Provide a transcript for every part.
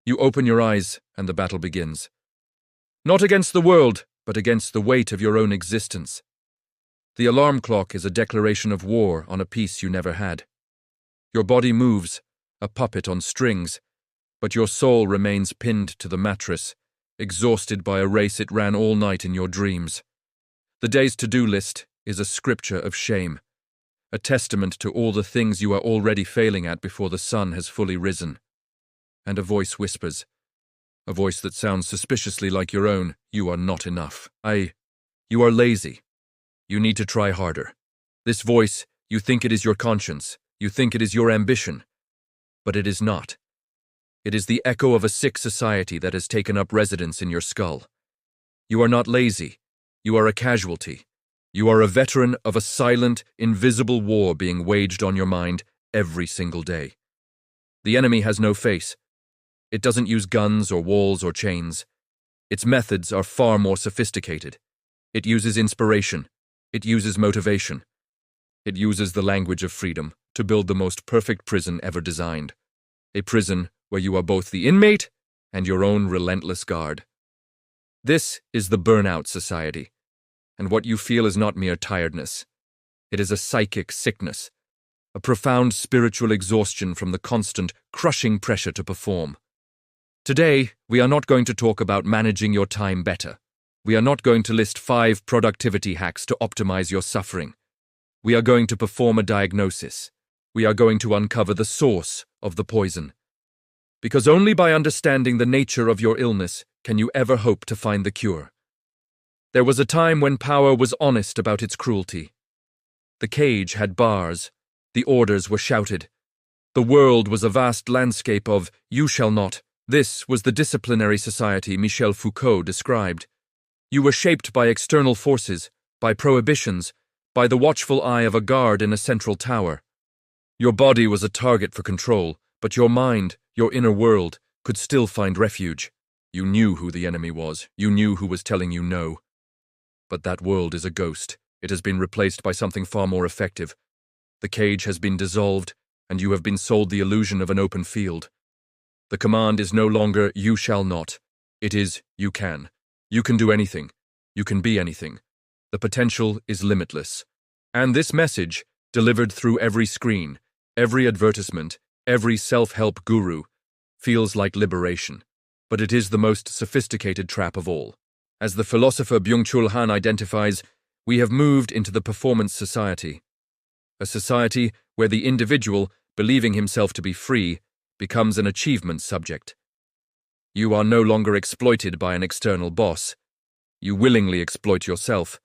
You open your eyes, and the battle begins. Not against the world, but against the weight of your own existence. The alarm clock is a declaration of war on a peace you never had. Your body moves, a puppet on strings, but your soul remains pinned to the mattress, exhausted by a race it ran all night in your dreams. The day's to-do list is a scripture of shame, a testament to all the things you are already failing at before the sun has fully risen. And a voice whispers, a voice that sounds suspiciously like your own, you are not enough. You are lazy. You need to try harder. This voice, you think it is your conscience, you think it is your ambition, but it is not. It is the echo of a sick society that has taken up residence in your skull. You are not lazy. You are a casualty. You are a veteran of a silent, invisible war being waged on your mind every single day. The enemy has no face. It doesn't use guns or walls or chains. Its methods are far more sophisticated. It uses inspiration. It uses motivation. It uses the language of freedom to build the most perfect prison ever designed. A prison where you are both the inmate and your own relentless guard. This is the Burnout Society, and what you feel is not mere tiredness. It is a psychic sickness, a profound spiritual exhaustion from the constant, crushing pressure to perform. Today, we are not going to talk about managing your time better. We are not going to list 5 productivity hacks to optimize your suffering. We are going to perform a diagnosis. We are going to uncover the source of the poison. Because only by understanding the nature of your illness can you ever hope to find the cure. There was a time when power was honest about its cruelty. The cage had bars. The orders were shouted. The world was a vast landscape of "you shall not." This was the disciplinary society Michel Foucault described. You were shaped by external forces, by prohibitions, by the watchful eye of a guard in a central tower. Your body was a target for control, but your mind, your inner world, could still find refuge. You knew who the enemy was. You knew who was telling you no. But that world is a ghost. It has been replaced by something far more effective. The cage has been dissolved, and you have been sold the illusion of an open field. The command is no longer "you shall not." It is "you can." You can do anything. You can be anything. The potential is limitless. And this message, delivered through every screen, every advertisement, every self-help guru, feels like liberation. But it is the most sophisticated trap of all. As the philosopher Byung-Chul Han identifies, we have moved into the performance society. A society where the individual, believing himself to be free, becomes an achievement subject. You are no longer exploited by an external boss. You willingly exploit yourself.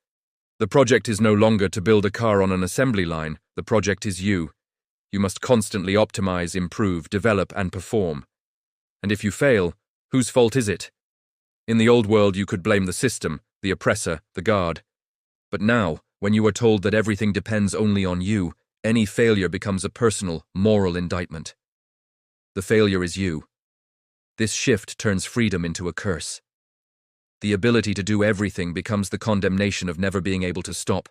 The project is no longer to build a car on an assembly line. The project is you. You must constantly optimize, improve, develop, and perform. And if you fail, whose fault is it? In the old world, you could blame the system, the oppressor, the guard. But now, when you are told that everything depends only on you, any failure becomes a personal, moral indictment. The failure is you. This shift turns freedom into a curse. The ability to do everything becomes the condemnation of never being able to stop.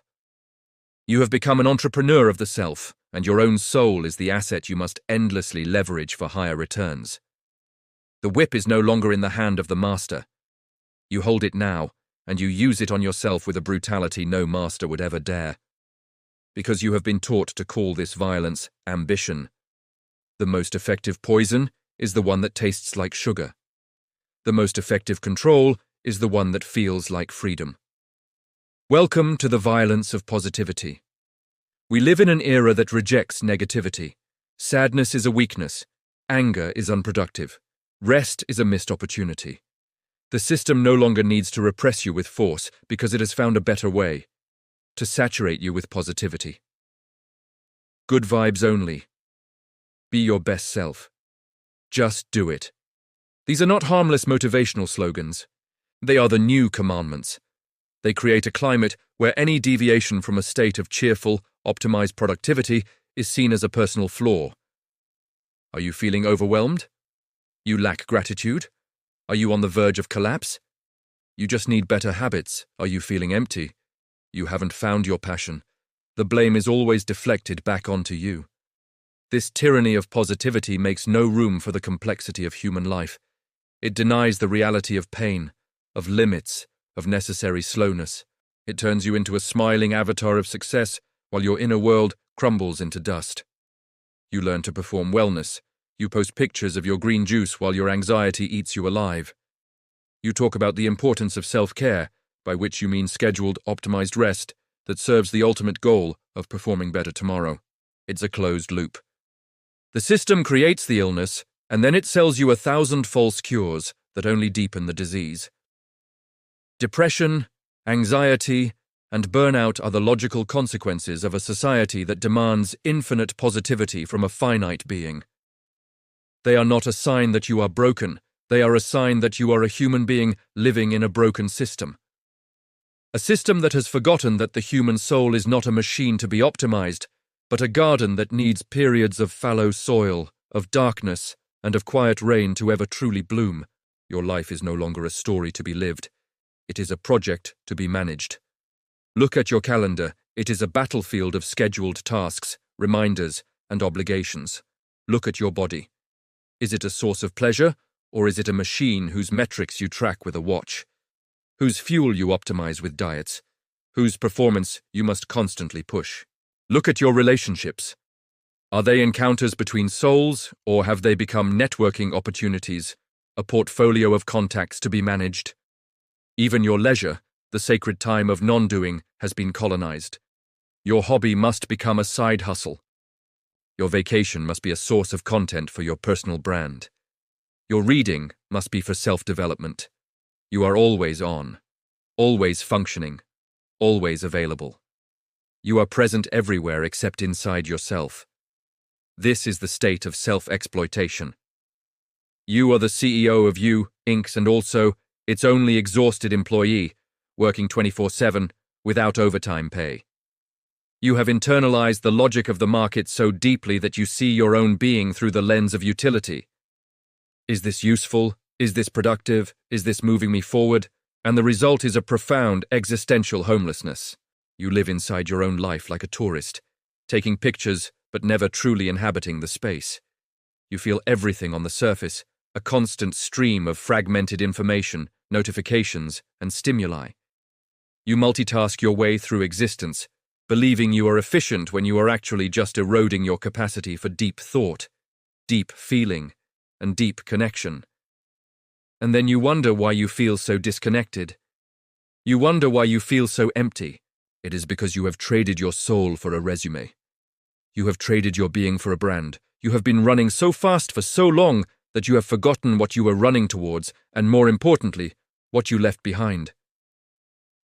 You have become an entrepreneur of the self, and your own soul is the asset you must endlessly leverage for higher returns. The whip is no longer in the hand of the master. You hold it now, and you use it on yourself with a brutality no master would ever dare. Because you have been taught to call this violence ambition. The most effective poison is the one that tastes like sugar. The most effective control is the one that feels like freedom. Welcome to the violence of positivity. We live in an era that rejects negativity. Sadness is a weakness. Anger is unproductive. Rest is a missed opportunity. The system no longer needs to repress you with force because it has found a better way: to saturate you with positivity. Good vibes only. Be your best self. Just do it. These are not harmless motivational slogans. They are the new commandments. They create a climate where any deviation from a state of cheerful, optimized productivity is seen as a personal flaw. Are you feeling overwhelmed? You lack gratitude? Are you on the verge of collapse? You just need better habits. Are you feeling empty? You haven't found your passion. The blame is always deflected back onto you. This tyranny of positivity makes no room for the complexity of human life. It denies the reality of pain, of limits, of necessary slowness. It turns you into a smiling avatar of success while your inner world crumbles into dust. You learn to perform wellness. You post pictures of your green juice while your anxiety eats you alive. You talk about the importance of self-care, by which you mean scheduled, optimized rest that serves the ultimate goal of performing better tomorrow. It's a closed loop. The system creates the illness, and then it sells you 1,000 false cures that only deepen the disease. Depression, anxiety, and burnout are the logical consequences of a society that demands infinite positivity from a finite being. They are not a sign that you are broken. They are a sign that you are a human being living in a broken system. A system that has forgotten that the human soul is not a machine to be optimized, but a garden that needs periods of fallow soil, of darkness, and of quiet rain to ever truly bloom. Your life is no longer a story to be lived. It is a project to be managed. Look at your calendar. It is a battlefield of scheduled tasks, reminders, and obligations. Look at your body. Is it a source of pleasure, or is it a machine whose metrics you track with a watch? Whose fuel you optimize with diets? Whose performance you must constantly push? Look at your relationships. Are they encounters between souls, or have they become networking opportunities, a portfolio of contacts to be managed? Even your leisure, the sacred time of non-doing, has been colonized. Your hobby must become a side hustle. Your vacation must be a source of content for your personal brand. Your reading must be for self-development. You are always on, always functioning, always available. You are present everywhere except inside yourself. This is the state of self-exploitation. You are the CEO of you, Inc., and also its only exhausted employee, working 24/7 without overtime pay. You have internalized the logic of the market so deeply that you see your own being through the lens of utility. Is this useful? Is this productive? Is this moving me forward? And the result is a profound existential homelessness. You live inside your own life like a tourist, taking pictures but never truly inhabiting the space. You feel everything on the surface, a constant stream of fragmented information, notifications, and stimuli. You multitask your way through existence, believing you are efficient when you are actually just eroding your capacity for deep thought, deep feeling, and deep connection. And then you wonder why you feel so disconnected. You wonder why you feel so empty. It is because you have traded your soul for a resume. You have traded your being for a brand. You have been running so fast for so long that you have forgotten what you were running towards, and more importantly, what you left behind.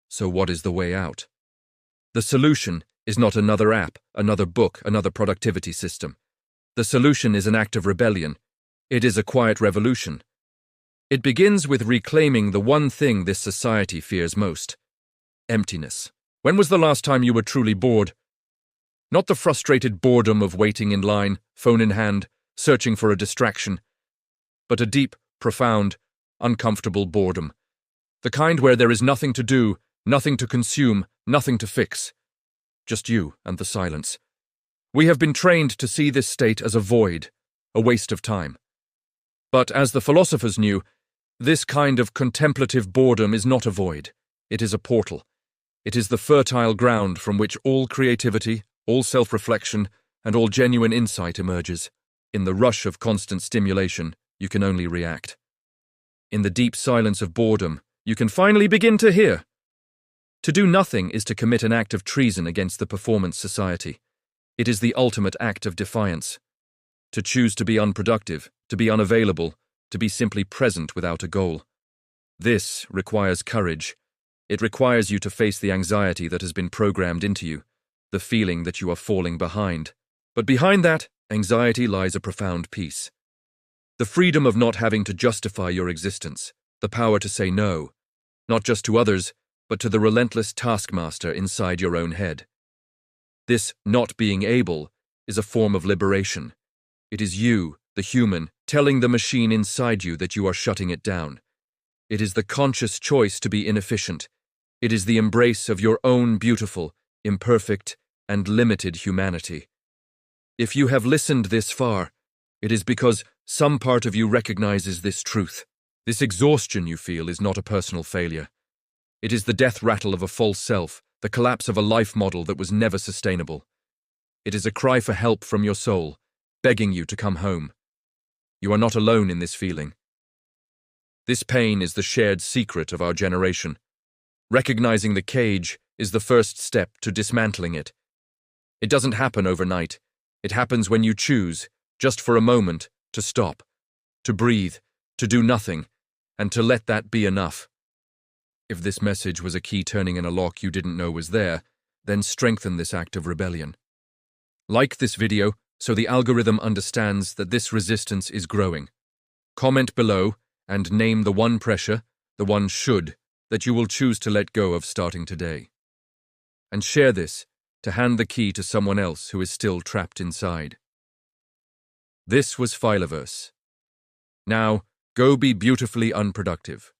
So what is the way out? The solution is not another app, another book, another productivity system. The solution is an act of rebellion. It is a quiet revolution. It begins with reclaiming the one thing this society fears most: emptiness. When was the last time you were truly bored? Not the frustrated boredom of waiting in line, phone in hand, searching for a distraction, but a deep, profound, uncomfortable boredom. The kind where there is nothing to do, nothing to consume, nothing to fix. Just you and the silence. We have been trained to see this state as a void, a waste of time. But as the philosophers knew, this kind of contemplative boredom is not a void. It is a portal. It is the fertile ground from which all creativity, all self-reflection, and all genuine insight emerges. In the rush of constant stimulation, you can only react. In the deep silence of boredom, you can finally begin to hear. To do nothing is to commit an act of treason against the performance society. It is the ultimate act of defiance. To choose to be unproductive, to be unavailable, to be simply present without a goal. This requires courage. It requires you to face the anxiety that has been programmed into you, the feeling that you are falling behind. But behind that anxiety lies a profound peace. The freedom of not having to justify your existence, the power to say no, not just to others, but to the relentless taskmaster inside your own head. This not being able is a form of liberation. It is you, the human, telling the machine inside you that you are shutting it down. It is the conscious choice to be inefficient. It is the embrace of your own beautiful, imperfect, and limited humanity. If you have listened this far, it is because some part of you recognizes this truth. This exhaustion you feel is not a personal failure. It is the death rattle of a false self, the collapse of a life model that was never sustainable. It is a cry for help from your soul, begging you to come home. You are not alone in this feeling. This pain is the shared secret of our generation. Recognizing the cage is the first step to dismantling it. It doesn't happen overnight. It happens when you choose, just for a moment, to stop, to breathe, to do nothing, and to let that be enough. If this message was a key turning in a lock you didn't know was there, then strengthen this act of rebellion. Like this video so the algorithm understands that this resistance is growing. Comment below and name the one pressure, the one should, that you will choose to let go of starting today. And share this to hand the key to someone else who is still trapped inside. This was Philoverse. Now, go be beautifully unproductive.